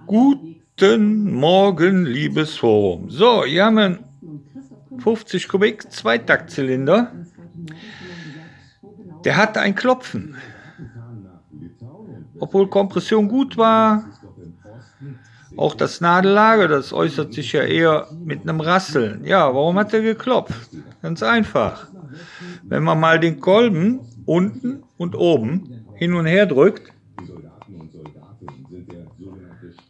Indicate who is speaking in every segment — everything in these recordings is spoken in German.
Speaker 1: Guten Morgen, liebes Forum. So, hier haben wir einen 50 Kubik Zweitaktzylinder. Der hatte ein Klopfen. Obwohl Kompression gut war, auch das Nadellager, das äußert sich ja eher mit einem Rasseln. Ja, warum hat er geklopft? Ganz einfach. Wenn man mal den Kolben unten und oben hin und her drückt,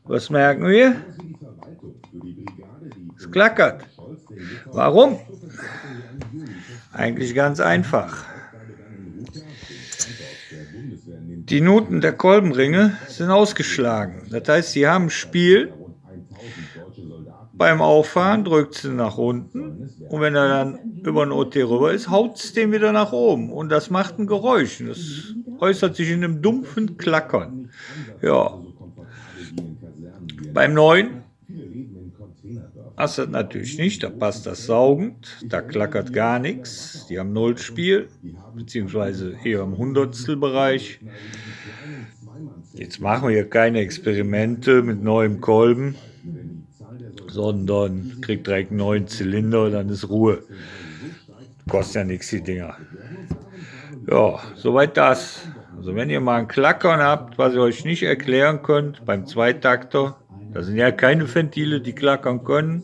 Speaker 1: was merken wir? Es klackert. Warum? Eigentlich ganz einfach. Die Nuten der Kolbenringe sind ausgeschlagen. Das heißt, sie haben Spiel. Beim Auffahren drückt sie nach unten und wenn er dann über den OT rüber ist, haut es den wieder nach oben. Und das macht ein Geräusch. Das äußert sich in einem dumpfen Klackern. Ja. Beim neuen hast du das natürlich nicht, da passt das saugend, da klackert gar nichts, die haben Nullspiel, beziehungsweise eher im Hundertstelbereich. Jetzt machen wir hier keine Experimente mit neuem Kolben, sondern kriegt direkt einen neuen Zylinder, dann ist Ruhe. Kostet ja nichts, die Dinger. Ja, soweit das. Also wenn ihr mal ein Klackern habt, was ihr euch nicht erklären könnt, beim Zweitakter, da sind ja keine Ventile, die klackern können,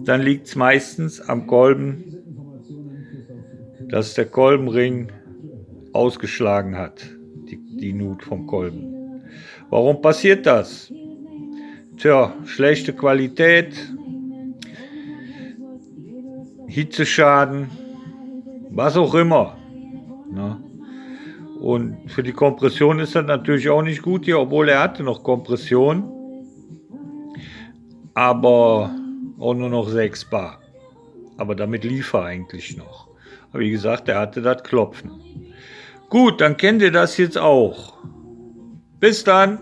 Speaker 1: dann liegt es meistens am Kolben, dass der Kolbenring ausgeschlagen hat, die Nut vom Kolben. Warum passiert das? Tja, schlechte Qualität, Hitzeschaden, was auch immer. Ne? Und für die Kompression ist das natürlich auch nicht gut hier, obwohl er hatte noch Kompression, aber auch nur noch 6 Bar. Aber damit lief er eigentlich noch. Aber wie gesagt, er hatte das Klopfen. Gut, dann kennt ihr das jetzt auch. Bis dann.